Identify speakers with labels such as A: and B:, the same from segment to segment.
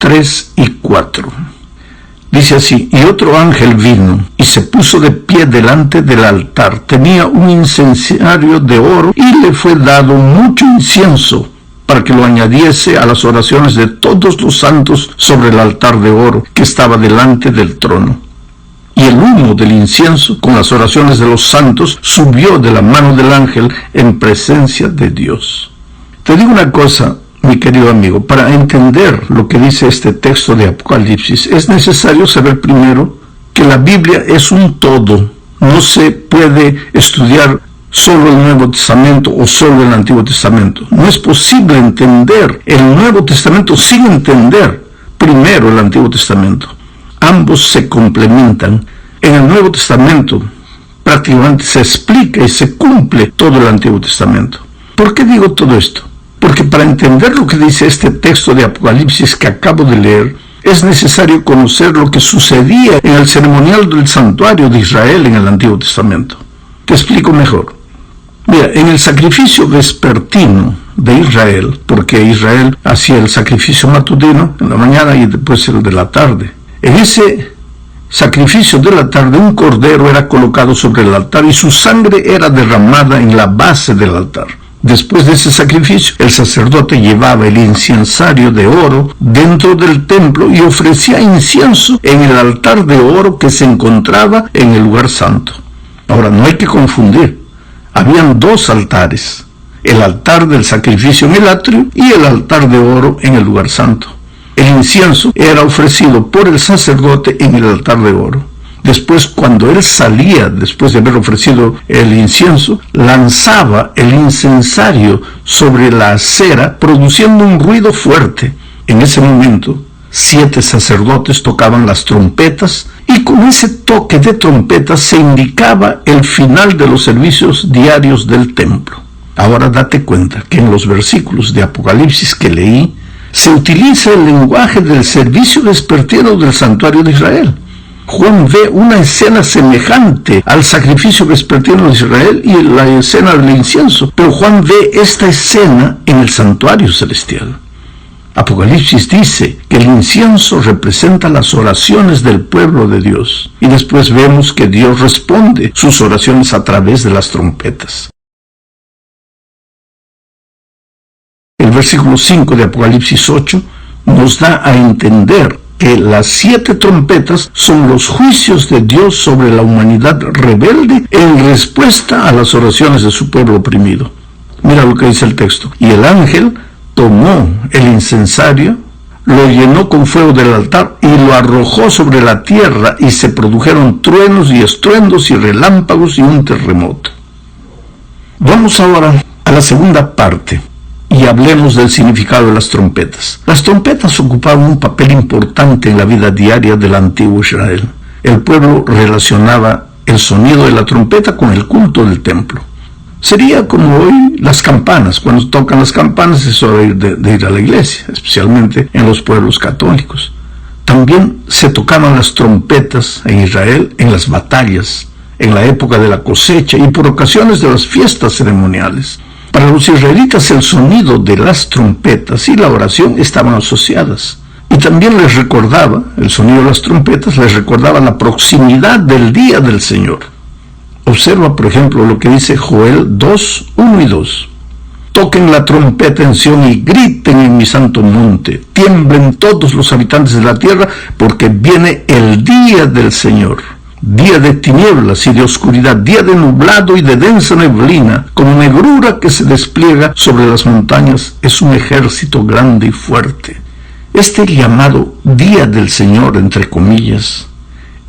A: 3 y 4. Dice así: y otro ángel vino y se puso de pie delante del altar. Tenía un incensario de oro y le fue dado mucho incienso para que lo añadiese a las oraciones de todos los santos sobre el altar de oro que estaba delante del trono. Y el humo del incienso con las oraciones de los santos subió de la mano del ángel en presencia de Dios. Te digo una cosa, mi querido amigo, para entender lo que dice este texto de Apocalipsis, es necesario saber primero que la Biblia es un todo. No se puede estudiar solo el Nuevo Testamento o solo el Antiguo Testamento. No es posible entender el Nuevo Testamento sin entender primero el Antiguo Testamento. Ambos se complementan. En el Nuevo Testamento prácticamente se explica y se cumple todo el Antiguo Testamento. ¿Por qué digo todo esto? Porque para entender lo que dice este texto de Apocalipsis que acabo de leer, es necesario conocer lo que sucedía en el ceremonial del santuario de Israel en el Antiguo Testamento. Te explico mejor. Mira, en el sacrificio vespertino de Israel, porque Israel hacía el sacrificio matutino en la mañana y después el de la tarde, en ese sacrificio de la tarde un cordero era colocado sobre el altar y su sangre era derramada en la base del altar. Después de ese sacrificio, el sacerdote llevaba el incensario de oro dentro del templo y ofrecía incienso en el altar de oro que se encontraba en el lugar santo. Ahora, no hay que confundir. Habían dos altares: el altar del sacrificio en el atrio y el altar de oro en el lugar santo. El incienso era ofrecido por el sacerdote en el altar de oro. Después, cuando él salía, después de haber ofrecido el incienso, lanzaba el incensario sobre la acera, produciendo un ruido fuerte. En ese momento, 7 sacerdotes tocaban las trompetas, y con ese toque de trompetas se indicaba el final de los servicios diarios del templo. Ahora date cuenta que en los versículos de Apocalipsis que leí, se utiliza el lenguaje del servicio vespertino del santuario de Israel. Juan ve una escena semejante al sacrificio vespertino de Israel y la escena del incienso, pero Juan ve esta escena en el santuario celestial. Apocalipsis dice que el incienso representa las oraciones del pueblo de Dios, y después vemos que Dios responde sus oraciones a través de las trompetas. El versículo 5 de Apocalipsis 8 nos da a entender que las 7 trompetas son los juicios de Dios sobre la humanidad rebelde en respuesta a las oraciones de su pueblo oprimido. Mira lo que dice el texto: y el ángel tomó el incensario, lo llenó con fuego del altar y lo arrojó sobre la tierra, y se produjeron truenos y estruendos y relámpagos y un terremoto. Vamos ahora a la segunda parte y hablemos del significado de las trompetas. Las trompetas ocupaban un papel importante en la vida diaria del antiguo Israel. El pueblo relacionaba el sonido de la trompeta con el culto del templo. Sería como hoy las campanas. Cuando tocan las campanas es hora de ir a la iglesia, especialmente en los pueblos católicos. También se tocaban las trompetas en Israel en las batallas, en la época de la cosecha y por ocasiones de las fiestas ceremoniales. Para los israelitas el sonido de las trompetas y la oración estaban asociadas. Y también les recordaba, el sonido de las trompetas les recordaba la proximidad del día del Señor. Observa, por ejemplo, lo que dice Joel 2, 1 y 2. Toquen la trompeta en Sión y griten en mi santo monte. Tiemblen todos los habitantes de la tierra, porque viene el día del Señor. Día de tinieblas y de oscuridad, día de nublado y de densa neblina, como negrura que se despliega sobre las montañas. Es un ejército grande y fuerte. Este llamado día del Señor, entre comillas,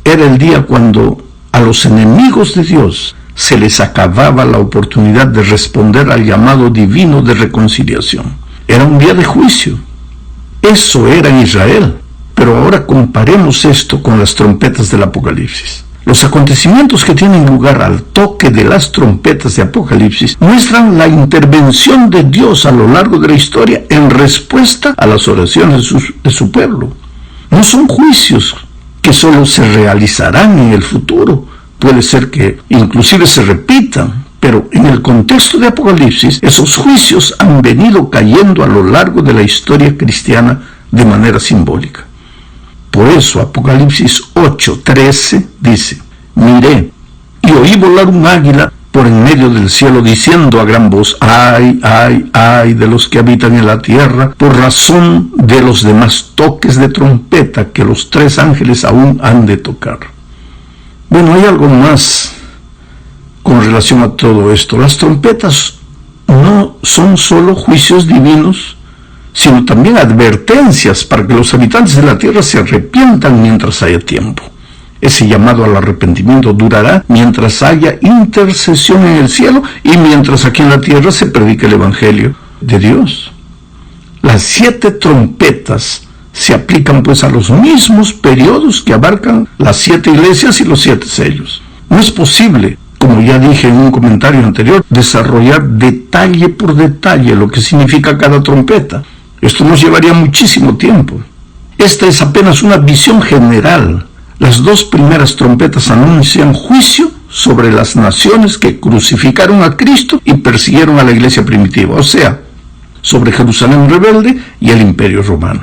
A: era el día cuando a los enemigos de Dios se les acababa la oportunidad de responder al llamado divino de reconciliación. Era un día de juicio. Eso era en Israel. Pero ahora comparemos esto con las trompetas del Apocalipsis. Los acontecimientos que tienen lugar al toque de las trompetas de Apocalipsis muestran la intervención de Dios a lo largo de la historia en respuesta a las oraciones de su pueblo. No son juicios que solo se realizarán en el futuro. Puede ser que inclusive se repitan, pero en el contexto de Apocalipsis, esos juicios han venido cayendo a lo largo de la historia cristiana de manera simbólica. Por eso Apocalipsis 8:13 dice: miré y oí volar un águila por en medio del cielo, diciendo a gran voz: ay, ay, ay de los que habitan en la tierra, por razón de los demás toques de trompeta que los 3 ángeles aún han de tocar. Bueno, hay algo más con relación a todo esto. Las trompetas no son solo juicios divinos, sino también advertencias para que los habitantes de la tierra se arrepientan mientras haya tiempo. Ese llamado al arrepentimiento durará mientras haya intercesión en el cielo y mientras aquí en la tierra se predique el Evangelio de Dios. Las 7 trompetas se aplican pues a los mismos periodos que abarcan las 7 iglesias y los 7 sellos. No es posible, como ya dije en un comentario anterior, desarrollar detalle por detalle lo que significa cada trompeta. Esto nos llevaría muchísimo tiempo. Esta es apenas una visión general. Las 2 primeras trompetas anuncian juicio sobre las naciones que crucificaron a Cristo y persiguieron a la iglesia primitiva, o sea, sobre Jerusalén rebelde y el Imperio Romano.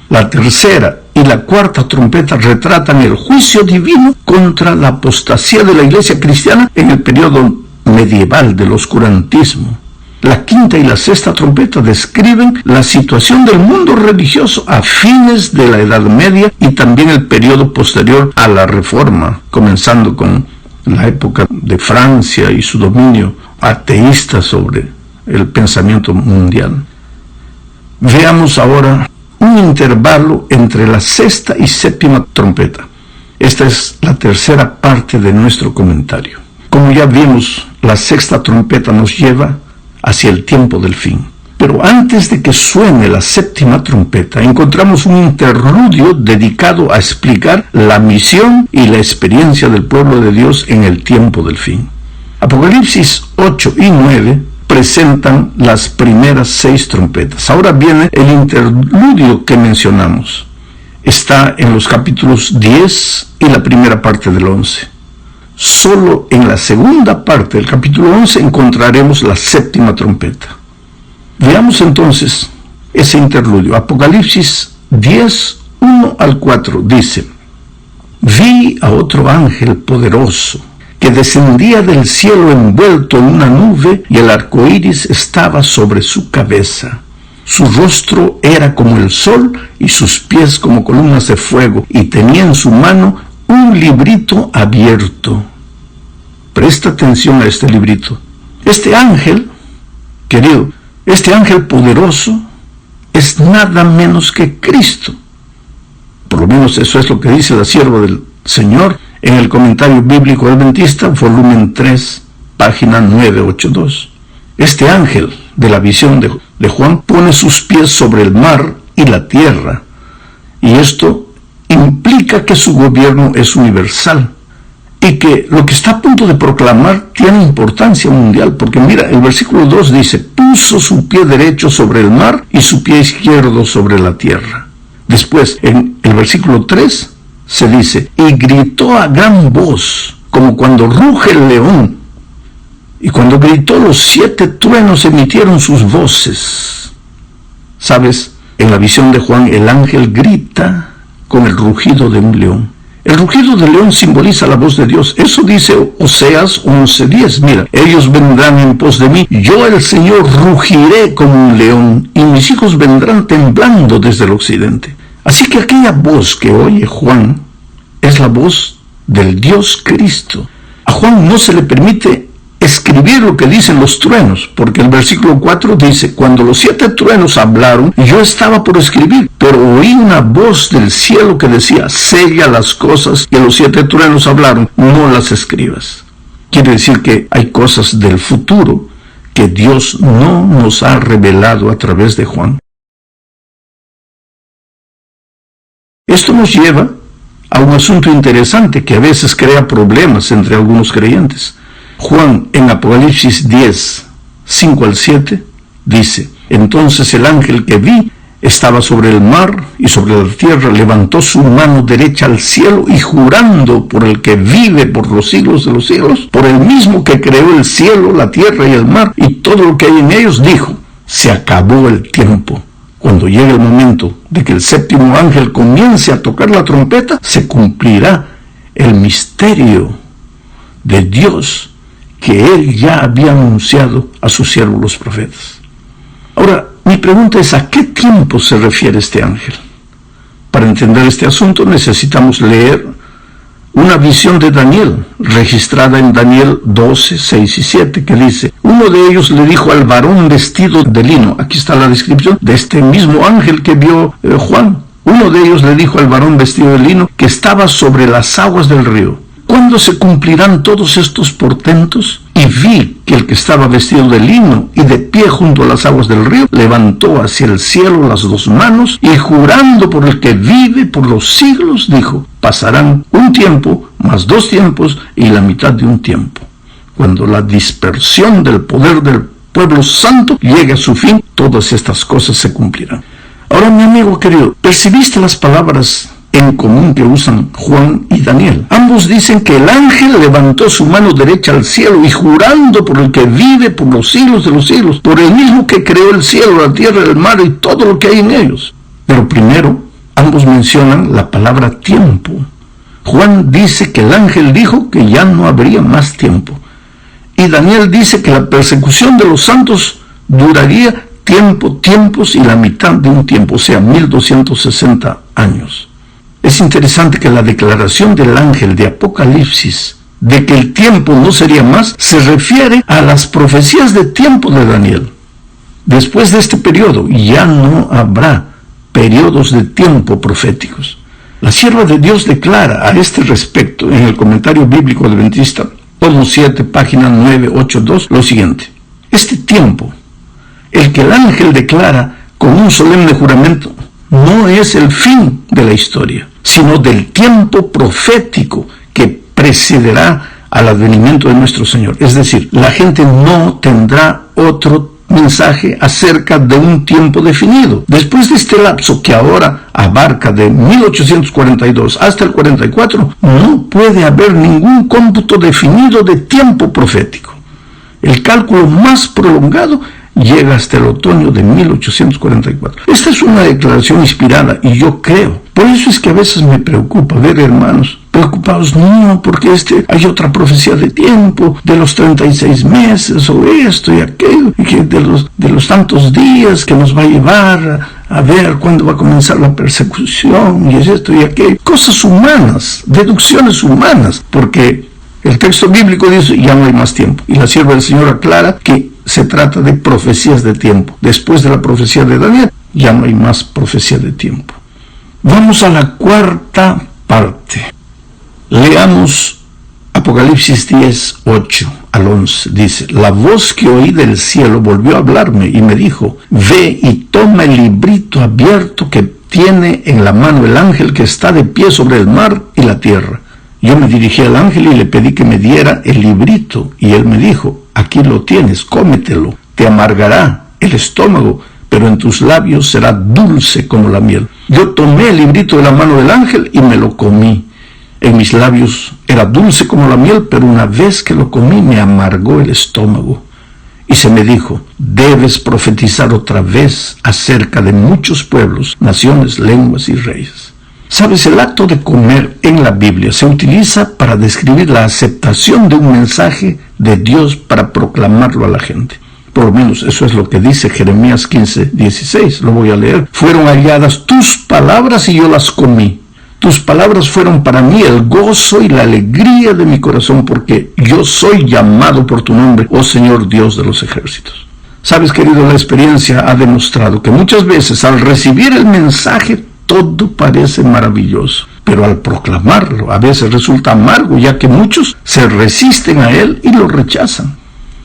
A: La tercera y la cuarta trompeta retratan el juicio divino contra la apostasía de la iglesia cristiana en el periodo medieval del oscurantismo. La quinta y la sexta trompeta describen la situación del mundo religioso a fines de la Edad Media y también el periodo posterior a la Reforma, comenzando con la época de Francia y su dominio ateísta sobre el pensamiento mundial. Veamos ahora un intervalo entre la sexta y séptima trompeta. Esta es la tercera parte de nuestro comentario. Como ya vimos, la sexta trompeta nos lleva hacia el tiempo del fin. Pero antes de que suene la séptima trompeta, encontramos un interludio dedicado a explicar la misión y la experiencia del pueblo de Dios en el tiempo del fin. Apocalipsis 8 y 9 presentan las primeras 6 trompetas. Ahora viene el interludio que mencionamos. Está en los capítulos 10 y la primera parte del 11. Solo en la segunda parte del capítulo 11 encontraremos la séptima trompeta. Veamos entonces ese interludio. Apocalipsis 10, 1 al 4 dice: vi a otro ángel poderoso que descendía del cielo envuelto en una nube, y el arco iris estaba sobre su cabeza. Su rostro era como el sol y sus pies como columnas de fuego, y tenía en su mano un librito abierto. Presta atención a este librito. Este ángel, querido, este ángel poderoso es nada menos que Cristo. Por lo menos eso es lo que dice la sierva del Señor en el comentario bíblico adventista, volumen 3, página 982. Este ángel de la visión de Juan pone sus pies sobre el mar y la tierra, y esto implica que su gobierno es universal y que lo que está a punto de proclamar tiene importancia mundial, porque mira, el versículo 2 dice: puso su pie derecho sobre el mar y su pie izquierdo sobre la tierra. Después, en el versículo 3 se dice: y gritó a gran voz, como cuando ruge el león. Y cuando gritó, los 7 truenos emitieron sus voces. ¿Sabes? En la visión de Juan, el ángel grita con el rugido de un león. El rugido del león simboliza la voz de Dios. Eso dice Oseas 11:10. Mira, ellos vendrán en pos de mí. Yo, el Señor, rugiré como un león, y mis hijos vendrán temblando desde el occidente. Así que aquella voz que oye Juan es la voz del Dios Cristo. A Juan no se le permite escribir lo que dicen los truenos, porque el versículo 4 dice: cuando los 7 truenos hablaron, yo estaba por escribir, pero oí una voz del cielo que decía: sella las cosas que los 7 truenos hablaron, no las escribas. Quiere decir que hay cosas del futuro que Dios no nos ha revelado a través de Juan. Esto nos lleva a un asunto interesante que a veces crea problemas entre algunos creyentes. Juan, en Apocalipsis 10, 5 al 7, dice: entonces el ángel que vi estaba sobre el mar y sobre la tierra, levantó su mano derecha al cielo y, jurando por el que vive por los siglos de los siglos, por el mismo que creó el cielo, la tierra y el mar y todo lo que hay en ellos, dijo: se acabó el tiempo. Cuando llegue el momento de que el séptimo ángel comience a tocar la trompeta, se cumplirá el misterio de Dios que Él ya había anunciado a sus siervos los profetas. Ahora, mi pregunta es, ¿a qué tiempo se refiere este ángel? Para entender este asunto necesitamos leer una visión de Daniel, registrada en Daniel 12, 6 y 7, que dice: uno de ellos le dijo al varón vestido de lino. Aquí está la descripción de este mismo ángel que vio Juan. Uno de ellos le dijo al varón vestido de lino que estaba sobre las aguas del río: ¿cuándo se cumplirán todos estos portentos? Y vi que el que estaba vestido de lino y de pie junto a las aguas del río levantó hacia el cielo las dos manos y, jurando por el que vive por los siglos, dijo: pasarán un tiempo, más 2 tiempos y la mitad de un tiempo. Cuando la dispersión del poder del pueblo santo llegue a su fin, todas estas cosas se cumplirán. Ahora, mi amigo querido, ¿percibiste las palabras en común que usan Juan y Daniel? Ambos dicen que el ángel levantó su mano derecha al cielo y, jurando por el que vive por los siglos de los siglos, por el mismo que creó el cielo, la tierra, el mar y todo lo que hay en ellos. Pero primero, ambos mencionan la palabra tiempo. Juan dice que el ángel dijo que ya no habría más tiempo. Y Daniel dice que la persecución de los santos duraría tiempos y la mitad de un tiempo, o sea, 1260 años. Es interesante que la declaración del ángel de Apocalipsis de que el tiempo no sería más se refiere a las profecías de tiempo de Daniel. Después de este periodo ya no habrá periodos de tiempo proféticos. La sierva de Dios declara a este respecto en el comentario bíblico adventista, tomo 7, página 982, lo siguiente: este tiempo, el que el ángel declara con un solemne juramento, no es el fin de la historia, sino del tiempo profético que precederá al advenimiento de nuestro Señor. Es decir, la gente no tendrá otro mensaje acerca de un tiempo definido. Después de este lapso, que ahora abarca de 1842 hasta el 44, no puede haber ningún cómputo definido de tiempo profético. El cálculo más prolongado llega hasta el otoño de 1844. Esta es una declaración inspirada y yo creo. Por eso es que a veces me preocupa ver hermanos preocupados, no, porque hay otra profecía de tiempo, de los 36 meses, o esto y aquello, y que de los tantos días que nos va a llevar a ver cuándo va a comenzar la persecución, y es esto y aquello. Cosas humanas, deducciones humanas, porque el texto bíblico dice, ya no hay más tiempo. Y la sierva del Señor aclara que se trata de profecías de tiempo. Después de la profecía de Daniel, ya no hay más profecía de tiempo. Vamos a la cuarta parte. Leamos Apocalipsis 10, 8 al 11. Dice: la voz que oí del cielo volvió a hablarme y me dijo: ve y toma el librito abierto que tiene en la mano el ángel que está de pie sobre el mar y la tierra. Yo me dirigí al ángel y le pedí que me diera el librito, y él me dijo: aquí lo tienes, cómetelo, te amargará el estómago, pero en tus labios será dulce como la miel. Yo tomé el librito de la mano del ángel y me lo comí. En mis labios era dulce como la miel, pero una vez que lo comí me amargó el estómago. Y se me dijo: debes profetizar otra vez acerca de muchos pueblos, naciones, lenguas y reyes. Sabes, el acto de comer en la Biblia se utiliza para describir la aceptación de un mensaje de Dios para proclamarlo a la gente. Por lo menos eso es lo que dice Jeremías 15, 16. Lo voy a leer. Fueron halladas tus palabras y yo las comí. Tus palabras fueron para mí el gozo y la alegría de mi corazón, porque yo soy llamado por tu nombre, oh Señor Dios de los ejércitos. Sabes, querido, la experiencia ha demostrado que muchas veces al recibir el mensaje todo parece maravilloso, pero al proclamarlo a veces resulta amargo, ya que muchos se resisten a él y lo rechazan.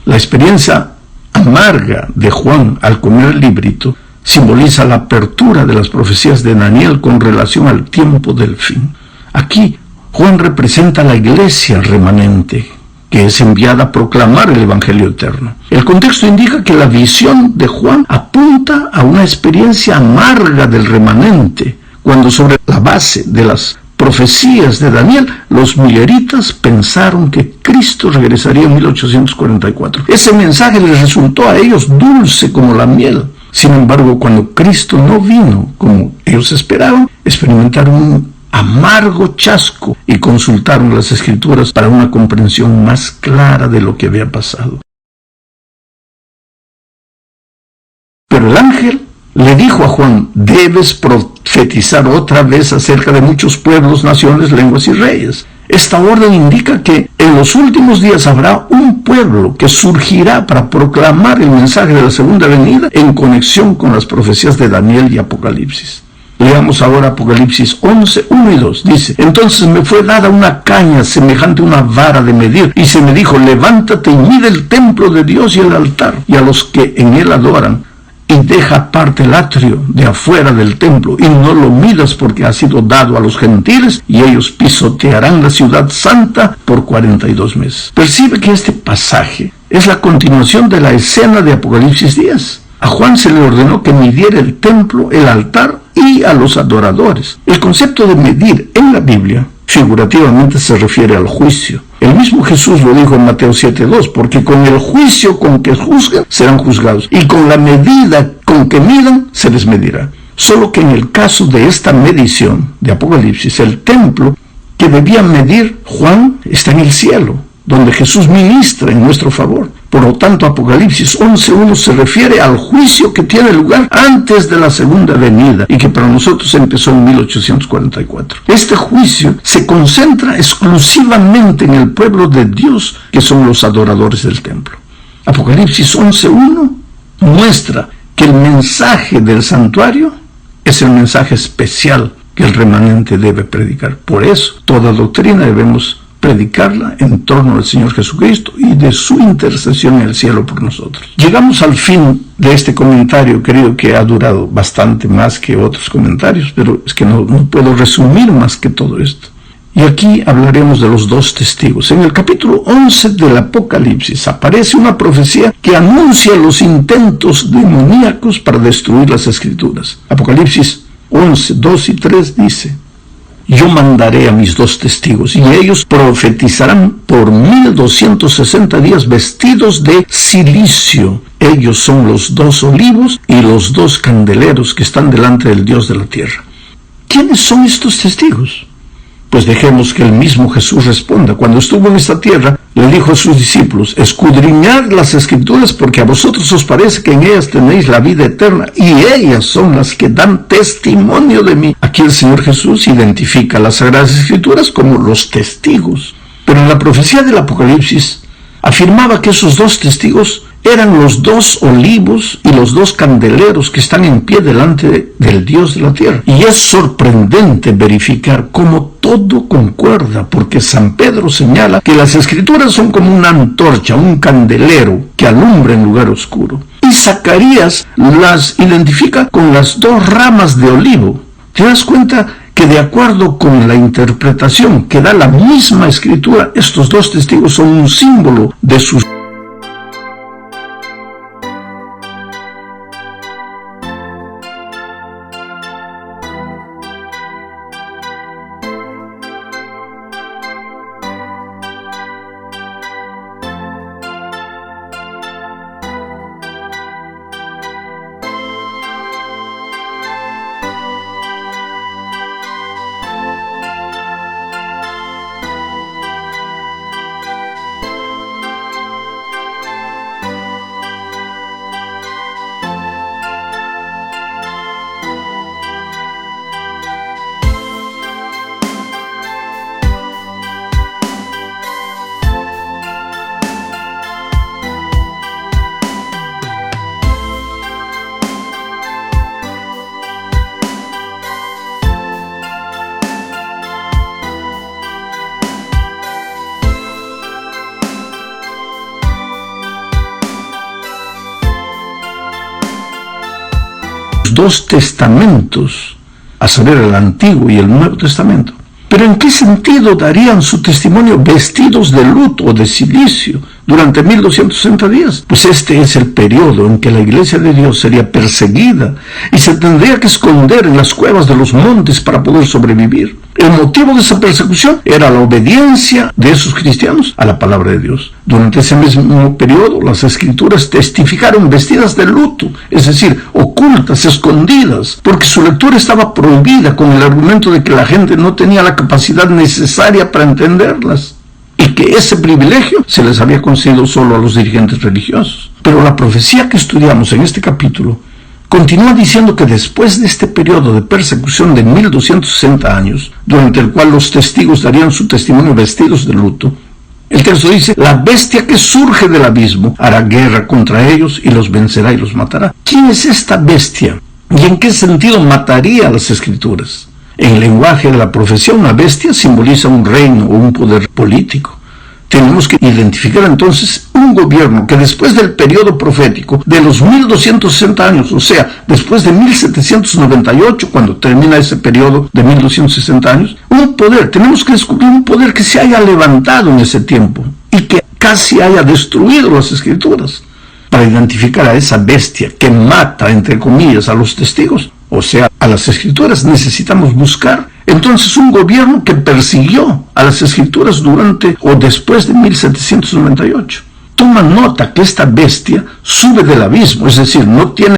A: La experiencia amarga de Juan al comer el librito simboliza la apertura de las profecías de Daniel con relación al tiempo del fin. Aquí Juan representa a la iglesia remanente, que es enviada a proclamar el Evangelio eterno. El contexto indica que la visión de Juan apunta a una experiencia amarga del remanente, cuando sobre la base de las profecías de Daniel, los mileritas pensaron que Cristo regresaría en 1844. Ese mensaje les resultó a ellos dulce como la miel. Sin embargo, cuando Cristo no vino como ellos esperaban, experimentaron un amargo chasco y consultaron las Escrituras para una comprensión más clara de lo que había pasado. Pero el ángel le dijo a Juan: debes profetizar otra vez acerca de muchos pueblos, naciones, lenguas y reyes. Esta orden indica que en los últimos días habrá un pueblo que surgirá para proclamar el mensaje de la segunda venida en conexión con las profecías de Daniel y Apocalipsis. Leamos ahora Apocalipsis 11, 1 y 2. Dice: entonces me fue dada una caña semejante a una vara de medir, y se me dijo: levántate y mide el templo de Dios y el altar, y a los que en él adoran, y deja aparte el atrio de afuera del templo, y no lo midas, porque ha sido dado a los gentiles, y ellos pisotearán la ciudad santa por 42 meses. Percibe que este pasaje es la continuación de la escena de Apocalipsis 10. A Juan se le ordenó que midiera el templo, el altar y a los adoradores. El concepto de medir en la Biblia figurativamente se refiere al juicio. El mismo Jesús lo dijo en Mateo 7:2, porque con el juicio con que juzgan serán juzgados, y con la medida con que midan se les medirá. Solo que en el caso de esta medición de Apocalipsis, el templo que debía medir Juan está en el cielo, donde Jesús ministra en nuestro favor. Por lo tanto, Apocalipsis 11:1 se refiere al juicio que tiene lugar antes de la segunda venida y que para nosotros empezó en 1844. Este juicio se concentra exclusivamente en el pueblo de Dios, que son los adoradores del templo. Apocalipsis 11:1 muestra que el mensaje del santuario es el mensaje especial que el remanente debe predicar. Por eso, toda doctrina debemos predicarla en torno al Señor Jesucristo y de su intercesión en el cielo por nosotros. Llegamos al fin de este comentario, creo que ha durado bastante más que otros comentarios, pero es que no puedo resumir más que todo esto. Y aquí hablaremos de los dos testigos. En el capítulo 11 del Apocalipsis aparece una profecía que anuncia los intentos demoníacos para destruir las Escrituras. Apocalipsis 11, 2 y 3 dice: yo mandaré a mis dos testigos, y ellos profetizarán por 1260 días vestidos de cilicio. Ellos son los dos olivos y los dos candeleros que están delante del Dios de la tierra. ¿Quiénes son estos testigos? Pues dejemos que el mismo Jesús responda. Cuando estuvo en esta tierra, le dijo a sus discípulos: escudriñad las Escrituras, porque a vosotros os parece que en ellas tenéis la vida eterna, y ellas son las que dan testimonio de mí. Aquí el Señor Jesús identifica las Sagradas Escrituras como los testigos. Pero en la profecía del Apocalipsis afirmaba que esos dos testigos eran los dos olivos y los dos candeleros que están en pie delante del Dios de la tierra. Y es sorprendente verificar cómo todo concuerda, porque San Pedro señala que las Escrituras son como una antorcha, un candelero que alumbra en lugar oscuro. Y Zacarías las identifica con las dos ramas de olivo. ¿Te das cuenta que de acuerdo con la interpretación que da la misma Escritura, estos dos testigos son un símbolo de sus dos testamentos, a saber, el Antiguo y el Nuevo Testamento. Pero ¿en qué sentido darían su testimonio vestidos de luto o de cilicio? durante 1260 días. Pues este es el periodo en que la iglesia de Dios sería perseguida y se tendría que esconder en las cuevas de los montes para poder sobrevivir. El motivo de esa persecución era la obediencia de esos cristianos a la palabra de Dios. Durante ese mismo periodo, las escrituras testificaron vestidas de luto, es decir, ocultas, escondidas, porque su lectura estaba prohibida con el argumento de que la gente no tenía la capacidad necesaria para entenderlas, y que ese privilegio se les había concedido solo a los dirigentes religiosos. Pero la profecía que estudiamos en este capítulo continúa diciendo que después de este periodo de persecución de 1260 años, durante el cual los testigos darían su testimonio vestidos de luto, el texto dice: la bestia que surge del abismo hará guerra contra ellos y los vencerá y los matará. ¿Quién es esta bestia? ¿Y en qué sentido mataría a las escrituras? En el lenguaje de la profecía, una bestia simboliza un reino o un poder político. Tenemos que identificar entonces un gobierno que después del periodo profético de los 1260 años, o sea, después de 1798, cuando termina ese periodo de 1260 años, un poder, tenemos que descubrir un poder que se haya levantado en ese tiempo y que casi haya destruido las escrituras. Para identificar a esa bestia que mata, entre comillas, a los testigos, o sea, a las escrituras, necesitamos buscar entonces un gobierno que persiguió a las escrituras durante o después de 1798. Toma nota que esta bestia sube del abismo, es decir, no tiene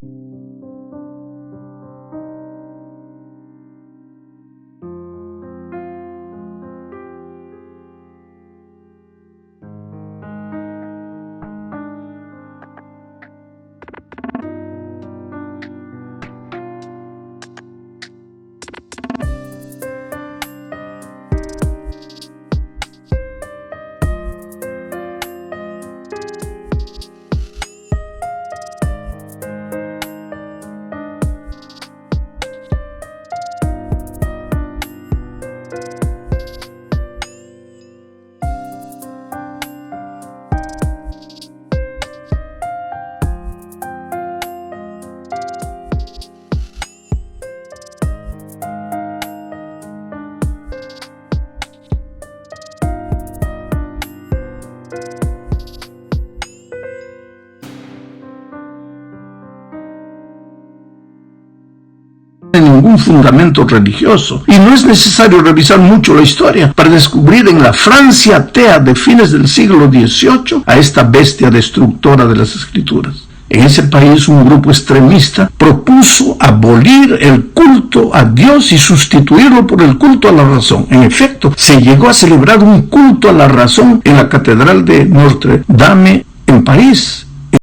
A: ningún fundamento religioso, y no es necesario revisar mucho la historia para descubrir en la Francia atea de fines del siglo XVIII a esta bestia destructora de las escrituras. En ese país un grupo extremista propuso abolir el culto a Dios y sustituirlo por el culto a la razón. En efecto, se llegó a celebrar un culto a la razón en la catedral de Notre Dame en París.